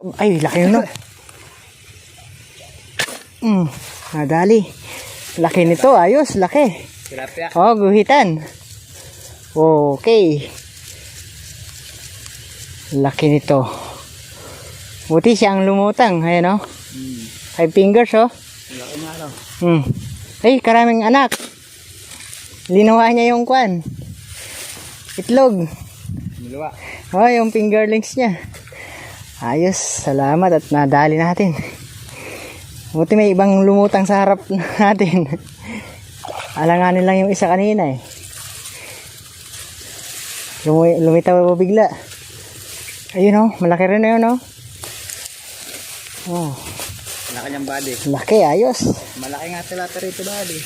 Ay, laki yun, no? Nadali. Laki nito, ayos, laki. Tilapia. Oh, guhitan. Okay. Laki nito. Buti siyang lumutang, ayan, oh. 5 fingers, oh. Laki nga, no? Ay, karaming anak. Linawa niya yung kwan. Itlog. Dalawa. Oh, yung fingerlings niya. Ayos, salamat at nadali natin. Buti may ibang lumutang sa harap natin. Alanganin lang yung isa kanina eh. Lumitaw po bigla. Ayun, oh, malaki rin na yun, oh. Oh. Malaki niyang body. Laki, ayos. Malaki nga tilapia rito body.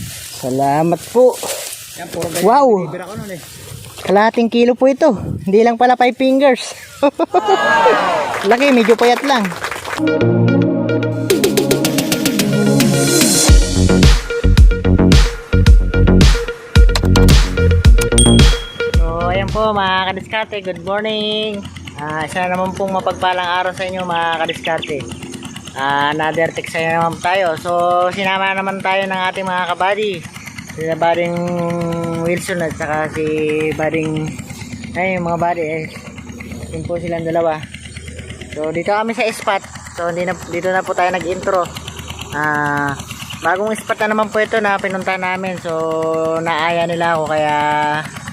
Salamat po. Yan, puro ganyan. Wow. Binibira ko nun eh. Kalahating kilo po ito. Hindi lang pala 5 fingers. Laki, medyo payat lang. So, ayan po mga kadiskarte. Good morning. Isa naman pong mapagpalang araw sa inyo mga kadiskarte. Another text na naman tayo. So, sinama naman tayo ng ating mga kabady. Sila Bading Wilson at saka si Bading ay mga body yun po silang dalawa. So dito kami sa spot. So dito na po tayo nag-intro. Bagong spot na naman po ito na pinunta namin. So naaya nila ako kaya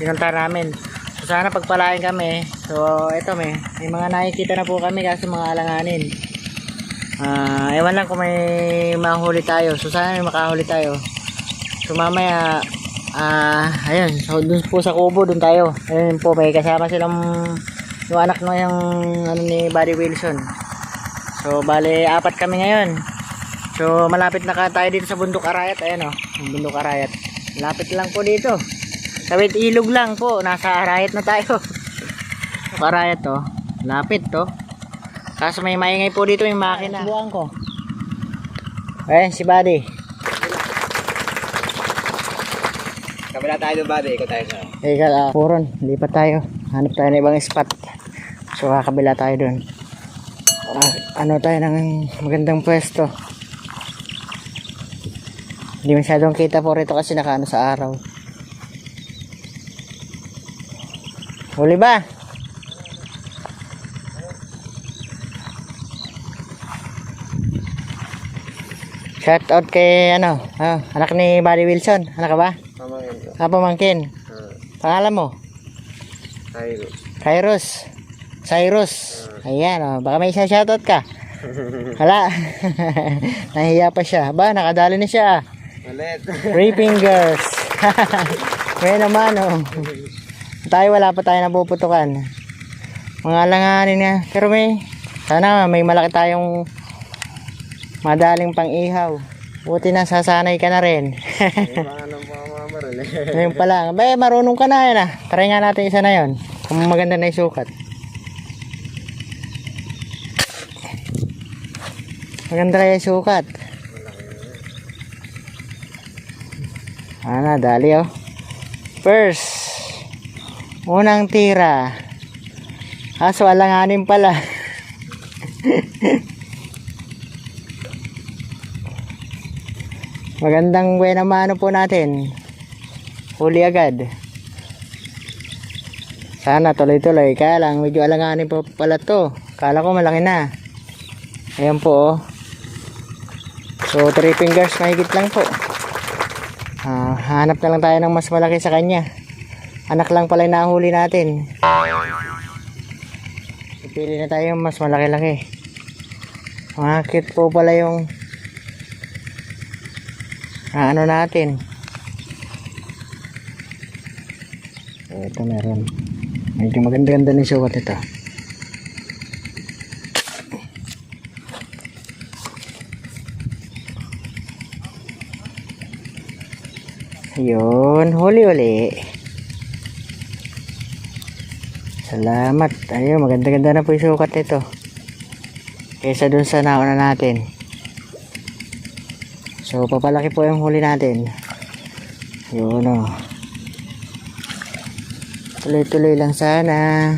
pinunta namin. So sana pagpalain kami. So ito may mga nakikita na po kami kaso mga alanganin. Ewan lang kung may mahuli tayo. So sana may makahuli tayo. So mamaya ayun, so dun po sa kubo dun tayo. Ayun po, may kasama silang yung anak no yung ano ni Buddy Wilson. So bale 4 kami ngayon. So malapit na tayo dito sa Bundok Arayat. Ayan oh, yung Bundok Arayat. Malapit lang po dito. Tawid ilog lang po, nasa Arayat na tayo. Arayat to, lapit to. Kaso may maingay po dito yung makina. Subukan ko. Ayan si Buddy. Kabila tayo doon body. Ikaw tayo sa. Puron, lipat tayo. Hanap tayo ng ibang spot. So kakabila tayo doon. Ano tayo ng magandang pwesto. Hindi masyadong kita po rito kasi nakaano sa araw. Huli ba? Shout out kay anak ni Buddy Wilson. Anak ka ba? Pamangkin. Pangalan mo? Cyrus. Ayan, baka may isa shoutout ka. Hala. Nahiya pa siya. Ba, nakadali na siya. Ulit. 3 fingers. May naman, oh. Tayo wala pa tayo napuputukan. Mga langanin niya. Pero sana may malaki tayong madaling pang-ihaw. Buti na sasanay ka na rin. Ngayon pa lang. Marunong ka na yan. Try nga natin isa na yon. Kung maganda na yung sukat. Maganda na yung sukat. Dali oh. First. Unang tira. Kaso alanganin pala. Magandang buena mano po natin. Huli agad. Sana tuloy-tuloy. Kaya lang medyo alanganin po pala to. Kala ko malaki na. Ayan po oh. So 3 fingers mahigit lang po. Hanap na lang tayo ng mas malaki sa kanya. Anak lang pala yung nahuli natin. Pipili na tayo mas malaki-laki. Cute po pala yung ano natin. Ito meron. Medyo maganda-ganda ng sukat ito. Ayun, huli-huli. Salamat. Ayun, maganda-ganda na po yung sukat nito. Kaysa dun sa nauna natin. So papalaki po yung huli natin. Yun o. Tuloy-tuloy lang sana.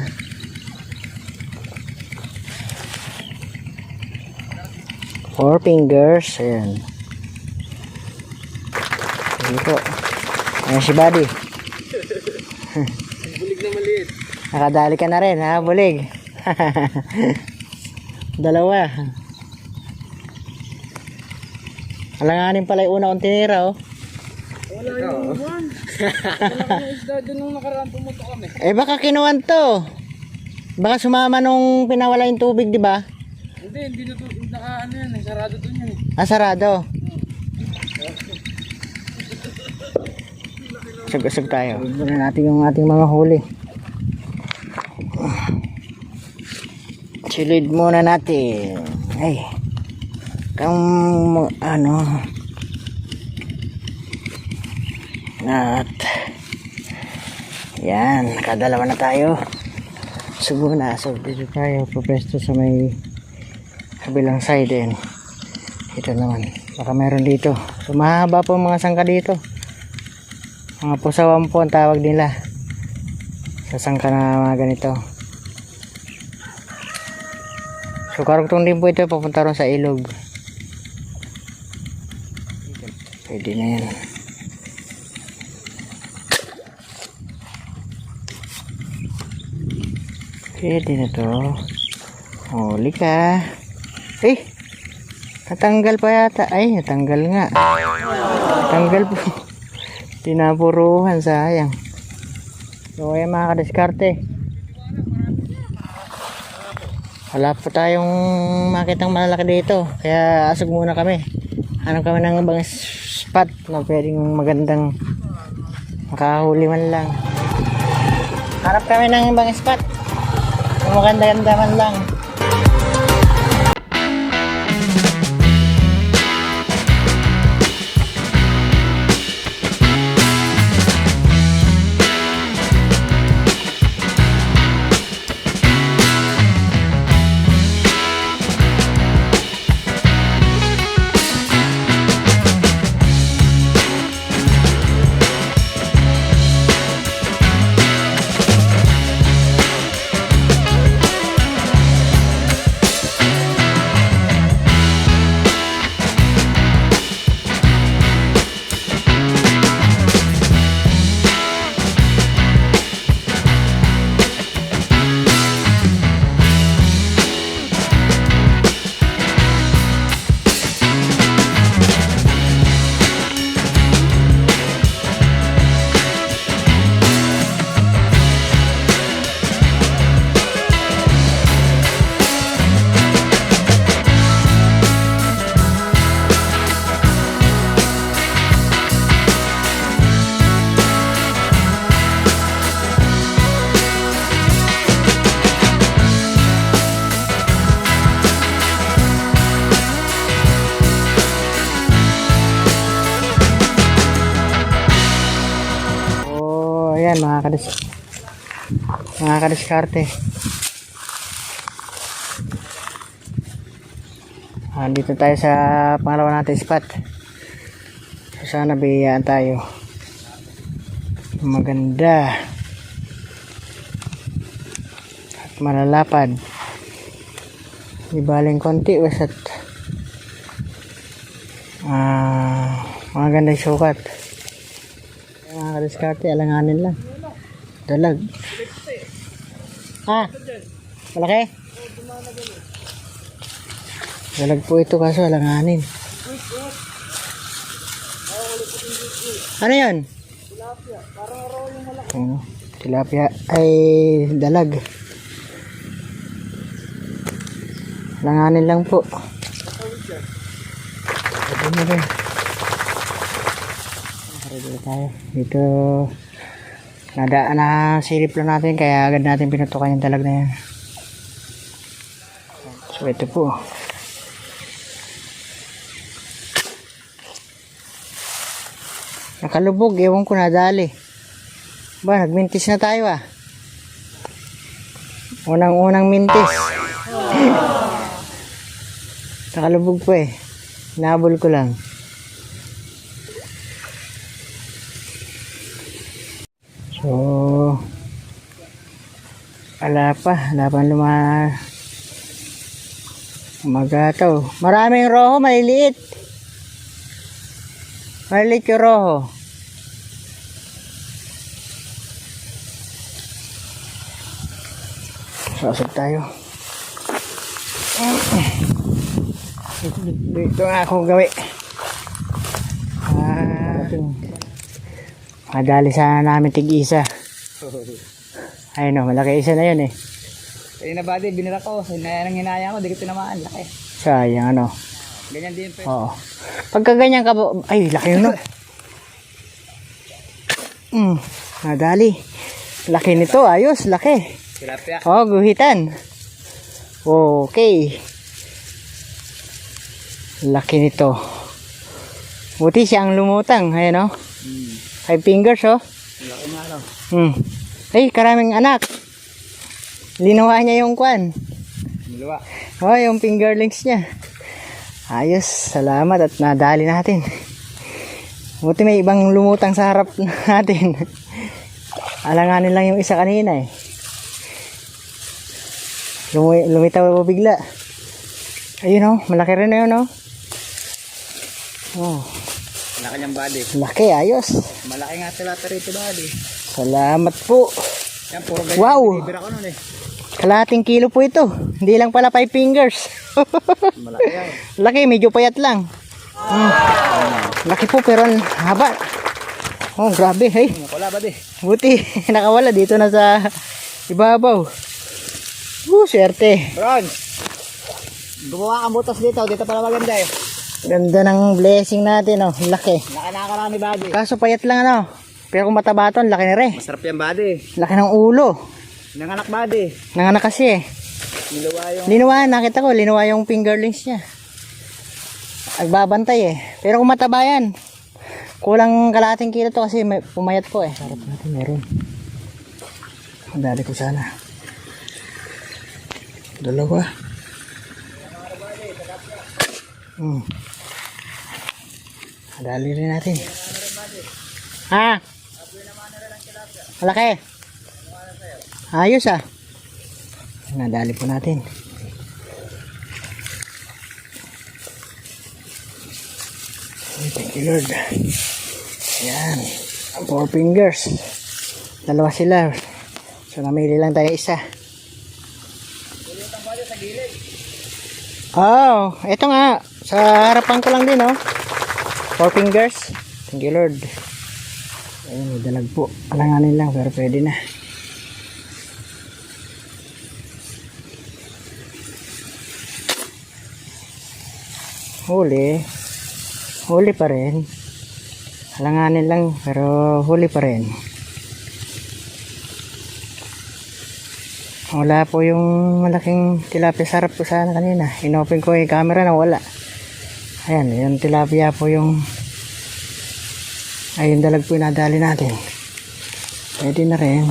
Four fingers. Ayan. Dito. Ayan si Buddy. Bulig na maliit. Nakadali ka na rin, ha? Bulig. Dalawa. Alanganin pala yung una kong tinira, oh. Wala yung one. Wala yung isda dun nung nakaraan pumunta kami. Baka kinuwan to. Baka sumama nung pinawala yung tubig, di ba? Hindi na to, ano yan, sarado to yan eh. Sarado. Usag tayo. Tignan natin yung ating mga huli. Silid muna natin. Ay. Ano. At. Yan. Nakadalawa na tayo. Subo na. So, dito tayo. Pupesto sa may kabilang side din. Ito naman. Baka meron dito. So, mahaba po mga sangka dito. Mga pusawan po ang tawag nila sa sangka na mga ganito. So karugtong din po ito, papunta ron sa ilog. Pwede na yan. Pwede na to. Huli ka. Natanggal pa yata. Ay, natanggal nga. Natanggal po. Tinapuruhan, sayang. So ayan mga kadiskarte, wala po tayong makitang malalaki dito, kaya asog muna kami. Hanap kami ng ibang spot na pwedeng magandang makahuli man lang. Hanap kami ng ibang spot na maganda-ganda man lang. Ayan mga kadiskarte. Dito tayo sa pangalawa natin spot. So, sana biyayaan tayo. Maganda. At malalapad. Ibaling konti basta't maganda yung sukat. Mga kadiskarte, alanganin lang. Dalag. Malaki? Dalag po ito kaso alanganin. Ano yun? Tilapia. Parang araw yung malaki. Tilapia ay dalag. Alanganin lang po. Ito na rin. Dito tayo. Dito silip lang natin kaya agad natin pinutukan yung dalag na yan. So ito po. Nakalubog, ewan ko nadali. Ba, nagmintis na tayo Unang mintis. Nakalubog po Nabol ko lang. So, wala pa Magataw. Maraming roho, maliliit. Maliliit yung roho. Sasag tayo. Dito nga ako gawi. Madali sana namin tig-isa. Ayun o, malaki isa na yun eh. Kaya na buddy, binira ko. Hinayang ko, di ko tinamaan. Laki. Sayang ano. Ganyan din pa. Oo. Pagka ganyan ka, ay laki yun no. Madali. Laki nito, ayos, laki. Tilapia. Oh, guhitan. Okay. Laki nito. Buti siya ang lumutang, ayan oh. 5 fingers oh. Laki nga no. Ay, karaming anak. Linawa niya yung kwan. Dalawa. Oh, yung fingerlings niya. Ayos, salamat at nadali natin. Buti may ibang lumutang sa harap natin. Alanganin lang yung isa kanina eh. Lumitaw bigla. Ayun oh, malaki rin na yun oh. Oh. Laki niyang buddy. Laki, ayos. Malaki nga tilapia rito buddy. Salamat po. Yan, puro ganyan. Wow. Binibira ko nun eh. Kalahating kilo po ito. Hindi lang pala 5 fingers. Malaki yan. Laki, medyo payat lang. Laki po pero haba. Oh, grabe. Hey. Wala buddy. Buti, nakawala dito na sa ibabaw. Swerte. Bronze. Gumawa kang butas dito. Dito pala maganda eh. Ganda ng blessing natin, oh. Laki. Nakarami buddy. Kaso payat lang, ano. Pero kung mataba ito, laki na rin. Masarap yan buddy. Laki ng ulo. Nanganak buddy. Nanganak kasi eh. Niluwa yung... Linuwa, nakita ko, linuwa yung fingerlings niya. Nagbabantay eh. Pero kung mataba yan, kulang kalahating kilo to kasi may, pumayat po eh. Sarap natin, meron. Dali ko sana. Dalawa. Dali rin natin. Ha? Malaki. Ayos ah. Nadali po natin. Thank you Lord. Ayan. 4 fingers. Dalawa sila. So namili lang tayo isa. Oh, ito nga. Sa harapan ko lang din oh. 4 fingers. Thank you Lord. Ayun, may dalag po. Alanganin lang pero pwede na. Huli. Huli pa rin. Alanganin lang pero huli pa rin. Wala po yung malaking tilapia sa harap ko sana kanina. Inopen ko yung camera na wala. Ayan, yung tilapia po yung ayun dalag po yung nadali natin. Pwede na rin.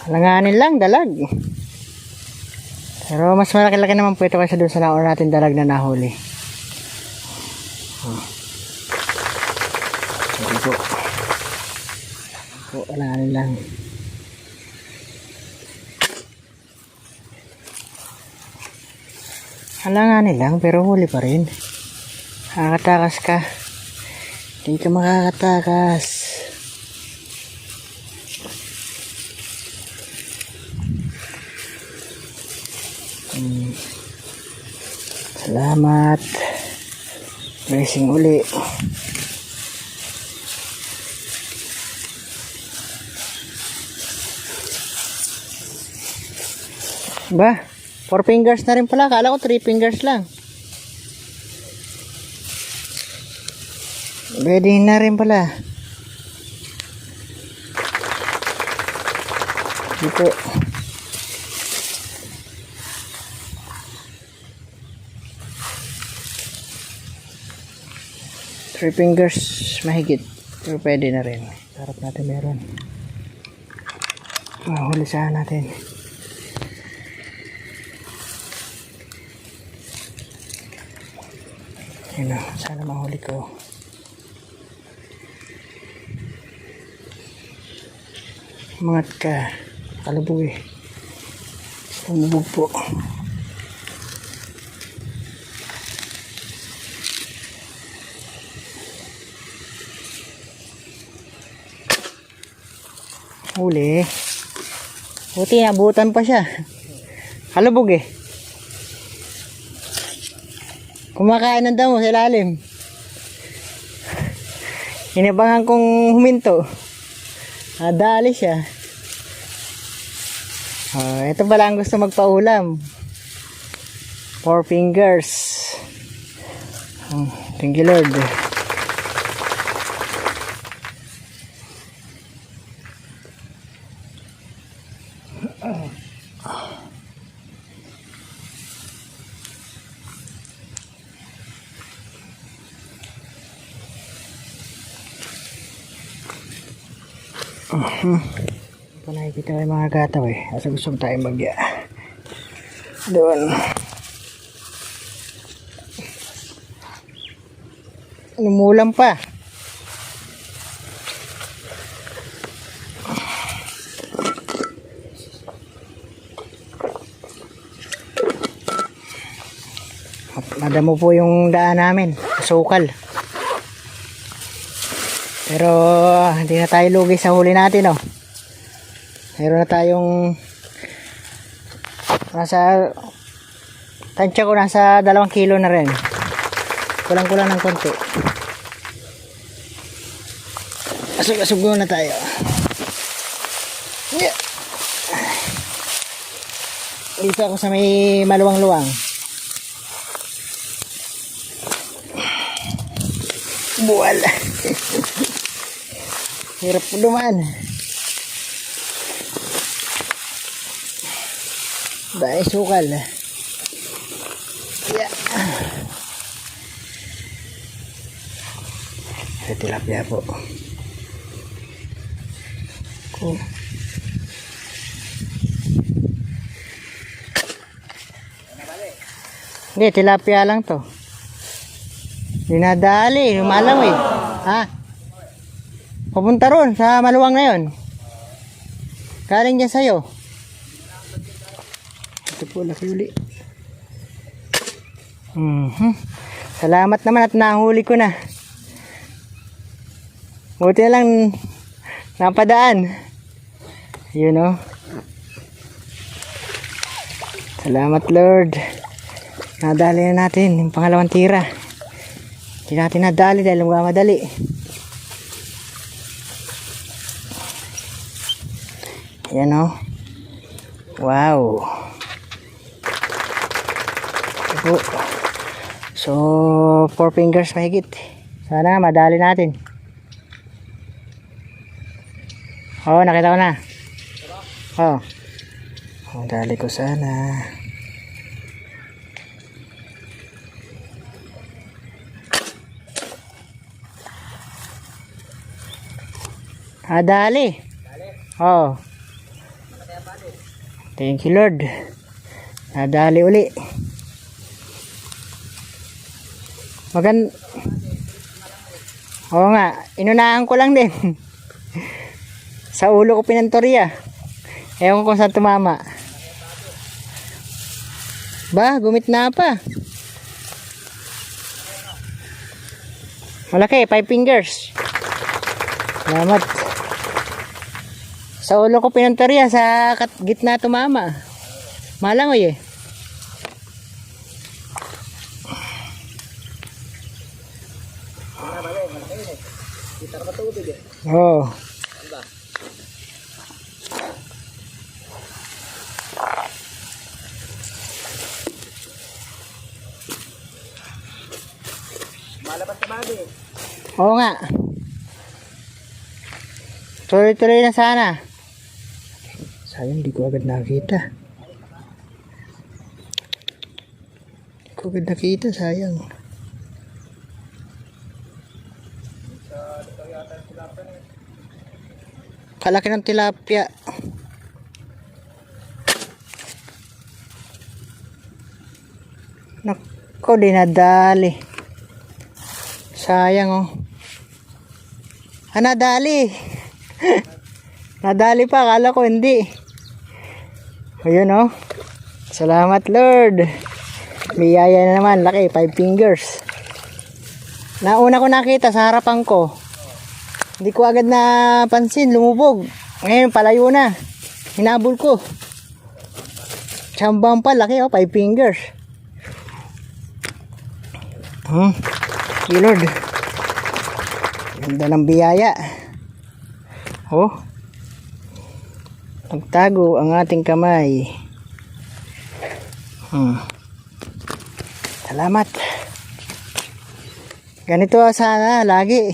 Alanganin lang, dalag. Pero mas malaki-laki naman po ito kasi doon sa nauna natin dalag na nahuli. Hindi po. Alanganin lang. Alanganin lang pero huli pa rin. Makakatakas ka. Hindi ka makakatakas. Salamat. Blessing uli. Ba? 4 fingers na rin pala. Kala ko 3 fingers lang. Pwede na rin pala. Dito. Three fingers mahigit. Pero pwede na rin. Harap natin meron. Mahuli sana natin. Yun na, sana mahuli ko. Mga kalubog eh. Lumubog po. Huli. Buti nabutan pa siya. Kalubog eh. Kumakain ng damo sa ilalim. Inabangan kong huminto. Dali siya. Ito pala ang gusto magpaulam. 4 fingers. Thank you Lord. Ito nakikita ko yung mga gataw eh. Asa gusto mo tayo magya. Doon. Lumulang pa. Madamo po yung daan namin. Sukal. Pero hindi na tayo lugi sa huli natin, oh. Meron na tayong nasa tansya ko nasa 2 kilo na rin. Kulang-kulang ng konti. Asog-asog na tayo. Yeah. Dito ako sa may maluwang-luwang. Buwal. Hirap po dumaan. Dahil sukal. Yeah. Sa tilapia po. Cool. Hindi, tilapia lang to. Dinadali, lumalang eh. Ha? Papunta ron sa maluwang na yun. Galing dyan sa'yo. Ito po, laki uli. Salamat naman at nahuli ko na. Buti na lang napadaan. Yun o. Salamat Lord. Nadali na natin yung pangalawang tira. Hindi natin nadali dahil madali. Yan o. Wow. Ito. So 4 fingers mahigit. Sana madali natin. Oh, nakita ko na. Oh. Madali ko sana. Dali. Oh. Thank you Lord. Nadali uli. Oo nga, inunahan ko lang din. Sa ulo ko pinantorya. Ewan ko kung saan tumama. Ba, gumit na pa. Malaki, 5 fingers. Salamat. Sa ulo ko pinantorya, sa gitna tumama. Malangoy eh. Oh. Malabas na bago eh. Oo nga. Tuloy-tuloy na sana. Sayang, di ko agad nakita. Di ko agad nakita, sayang. Kalaki ng tilapia. Nako, dinadali. Sayang oh. Nadali. Nadali pa, akala ko hindi. Ayun oh. Salamat Lord. Biyaya na naman, laki, 5 fingers. Nauna ko nakita sa harapan ko. Hindi ko agad na pansin, lumubog. Ngayon palayo na. Hinabol ko. Tsambang pa, laki oh, 5 fingers. Thank you Lord. Ganda ng biyaya. Oh. Nagtago ang ating kamay. Salamat. Ganito sana lagi.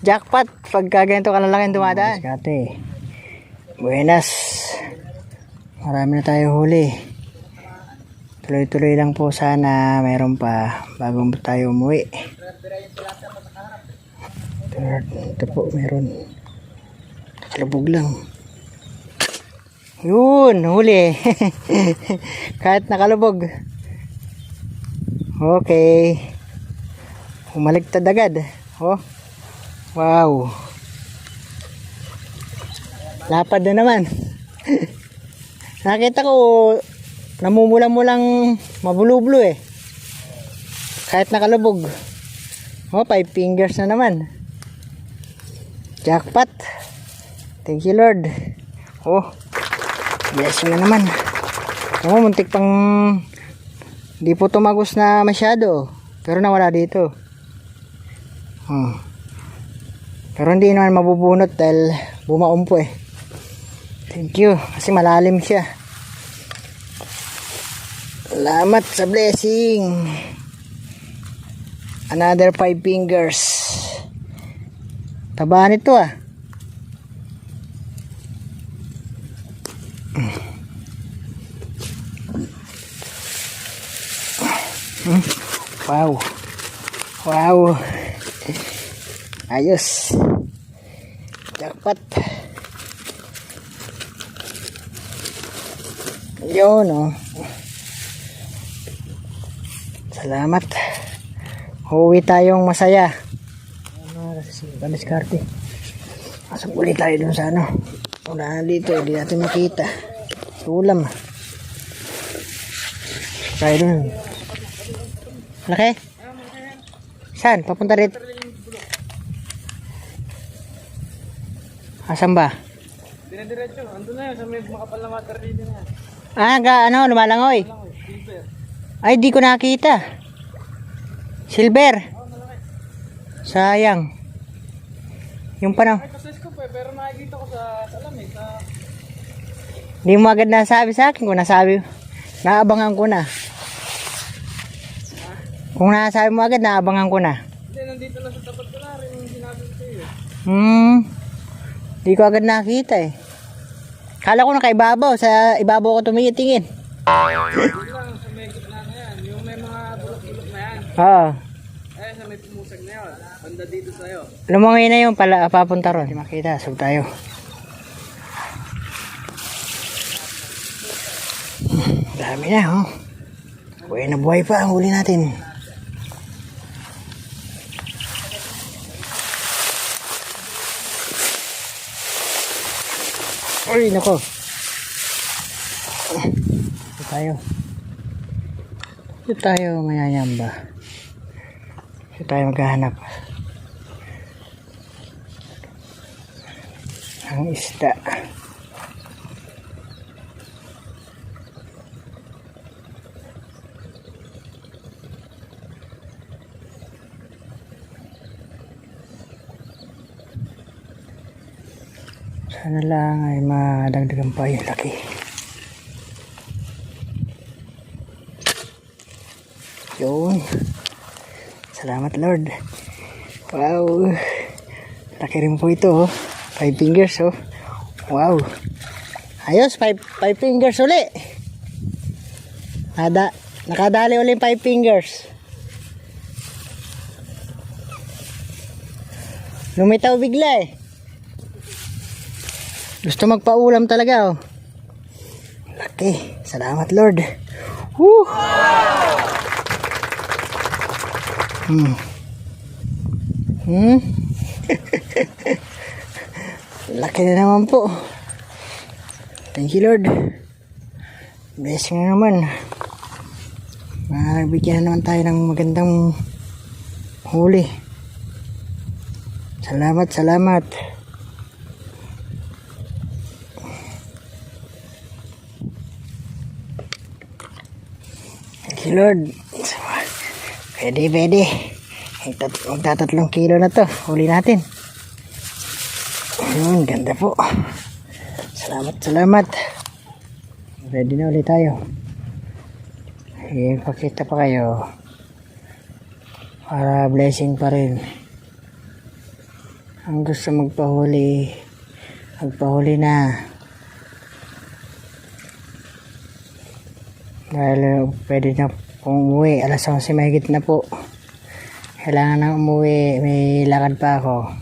Jackpot pagka ganito kalalaki dumadaan. Diskarte. Buenas. Marami na tayo huli. Tuloy-tuloy lang po sana. Mayroon pa bago tayo umuwi. Ito po meron. Kalabog lang. Yun, huli. Kahit nakalubog. Okay. Umaligtad agad. Oh. Wow. Lapad na naman. Nakita ko namumulang-mulang mabulublo eh. Kahit nakalubog. Oh, 5 fingers na naman. Jackpot. Thank you Lord. Oh. Blessing na naman. Oh, muntik pang di po tumagos na masyado. Pero nawala dito. Pero hindi naman mabubunot dahil bumaon po eh. Thank you. Kasi malalim siya. Salamat sa blessing. Another 5 fingers. Taba nito ah. Wow. Wow. Ayos. Jackpot. Yun oh. Salamat. Huwi tayong masaya. Diskarte. Pasok ulit tayo dun sa ano. Wala dito, hindi natin makita. Tulam. Tayo dun. Laki? Saan? Papunta rin? Asan ba? Dire-diretso. Ando na yun. Sa may makapal na water dito na. Ano? Lumalangoy? Silver. Ay, di ko nakita. Silver? Sayang. Yung panang. Ay, kasi ko pero nakikita ko sa lamig. Hindi mo agad nasabi sa akin. Kung nasabi, naabangan ko na. Kung nasabi mo agad, naabangan ko na. Hindi, nandito na sa tapat ko na rin yung sinabi ko sa'yo. Hindi ko agad nakita eh. Kala ko nakaibabaw. Sa ibabaw ko tumitingin. Yun lang, sa may gitna na yan. Yung may mga bulok-bulok na yan. Oo. Eh, sa may pumusag na yun. Banda dito sa'yo. Lumangoy na yung pala, papunta ron. Hindi makita. Sub tayo. Dami na oh. Buhay na buhay pa ang huli natin. Uy, nako. Ito tayo. Ito tayo mayayamba. Ito tayo maghahanap. Ang isda. Sana lang ay madagdagan pa yung laki. Yun. Salamat Lord. Wow. Laki rin po ito oh. 5 fingers oh. Wow. Ayos, 5 fingers uli. Nakadali uli 5 fingers. Lumitaw bigla eh. Gusto magpaulam talaga oh. Laki. Salamat Lord. Woo! Laki na naman po. Thank you Lord. Blessing na naman. Bigyan na naman tayo ng magandang huli. Salamat, salamat. Thank you Lord. Pwede, pwede. Magtatatlong kilo na to. Huli natin. Ayun, ganda po. Salamat, salamat. Ready na ulit tayo. Ipakita pa kayo. Para blessing pa rin. Ang gusto magpahuli, magpahuli na. Dahil pwede na pong umuwi. Alas 11 mahigit na po. Kailangan na umuwi. May lakad pa ako.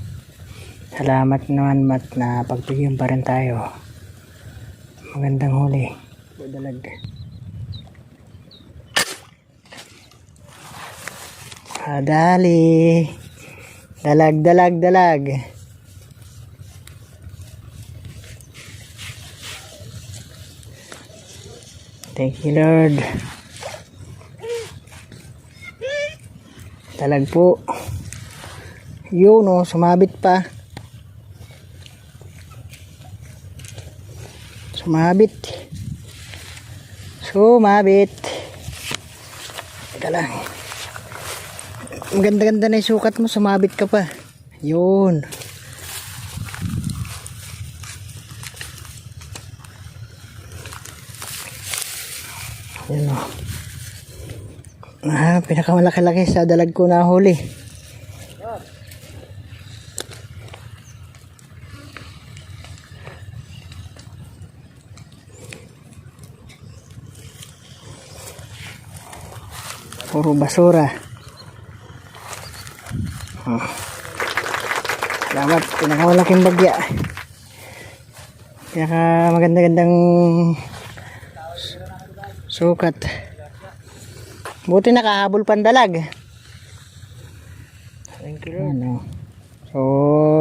Salamat naman Mat na pagbigyan pa rin tayo. Magandang huli. Dalag. Dali. Dalag, dalag, dalag. Thank you Lord. Dalag po. Yun o, sumabit pa. Sumabit. Sumabit. Teka lang. Maganda-ganda na yung sukat mo. Sumabit ka pa. Yun. Yan o. Pinakamalaki-laki sa dalag ko na huli. Puro basura. Salamat. Pinakamalaking bagya. Pinakamaganda-gandang sukat. Buti nakahabol pandalag. Thank you Lord. So,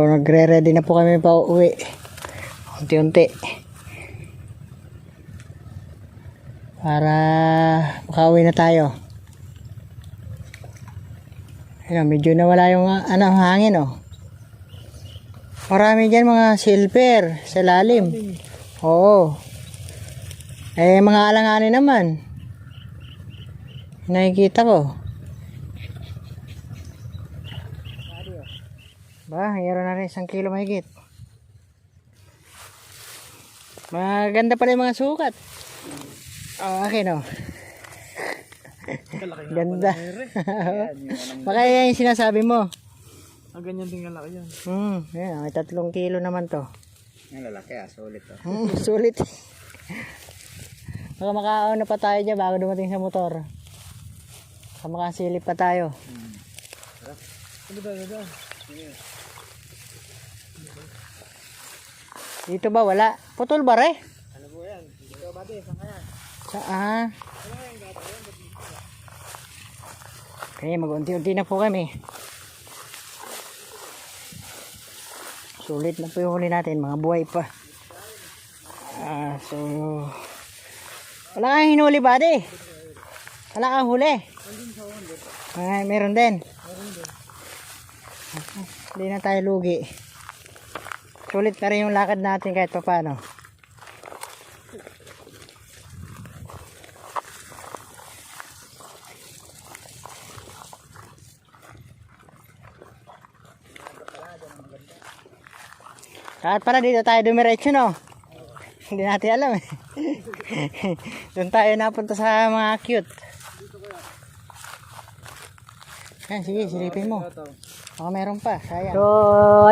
nagre-ready na po kami pa uwi. Unti-unti. Para makauwi na tayo. Ayun, medyo nawala yung hangin oh. Marami dyan mga silver sa lalim. Oo. Mga alanganin naman. Nakikita ko. Mayroon na rin 1 kilo mahigit. Maganda pala yung mga sukat. Akin oh. Ganda. Baka yan yung sinasabi mo. Ganyan din kalaki yan. Yan, may 3 kilo naman to. Ang lalaki sulit to. Sulit. Baka makaon na pa tayo dyan bago dumating sa motor. Baka makasilip pa tayo. Dito ba wala? Putol ba re? Ano po yan? Dito ba di? Saan kaya? Saan? Okay, mag-unti-unti na po kami. Sulit na po yung huli natin, mga buhay pa. So, wala kang hinuli ba di? Wala kang huli? Meron din. Hindi na tayo lugi. Sulit na rin yung lakad natin kahit pa paano. Kahit pala dito tayo dumiretso no. Hindi natin alam eh. Doon tayo napunta sa mga cute. Yan, sige, silipin mo. Baka meron pa, sayang. So,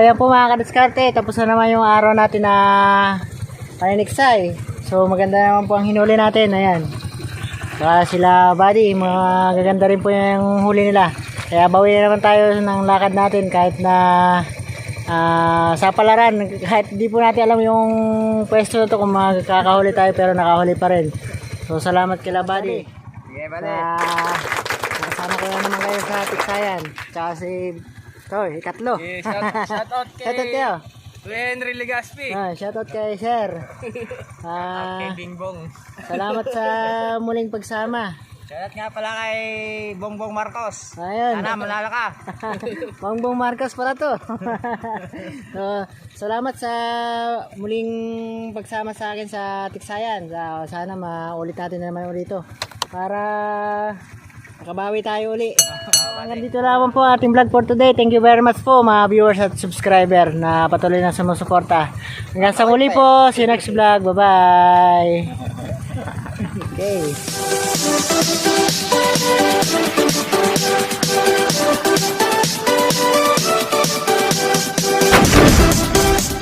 ayan po mga kadiskarte. Tapos na naman yung araw natin na paniniksay. So, maganda naman po ang hinuli natin. Ayan. Saka sila buddy, magaganda rin po yung huli nila. Kaya bawi na naman tayo ng lakad natin kahit na sa palaran, kahit di po natin alam yung pwesto na to kung makakahuli tayo pero nakahuli pa rin. So salamat kila buddy. Sige, balik. Nakasama ko na naman kayo sa tiksayan. Tsaka si So, ikatlo. Shoutout kay Shoutout kayo. Henry Legaspi. Shoutout kay Sir. Bingbong. Salamat sa muling pagsama. Shoutout nga pala kay Bongbong Marcos. Ayun. Sana malala ka. Bongbong Marcos pala to. So, salamat sa muling pagsama sa akin sa Tiksayan. Sana maulit natin na naman ulit ito. Para makabawi tayo uli. Hanggang dito lamang po ang ating vlog for today. Thank you very much po mga viewers at subscriber na patuloy na sumusuporta. Hanggang sa muli po. See you next vlog. Bye-bye. Okay.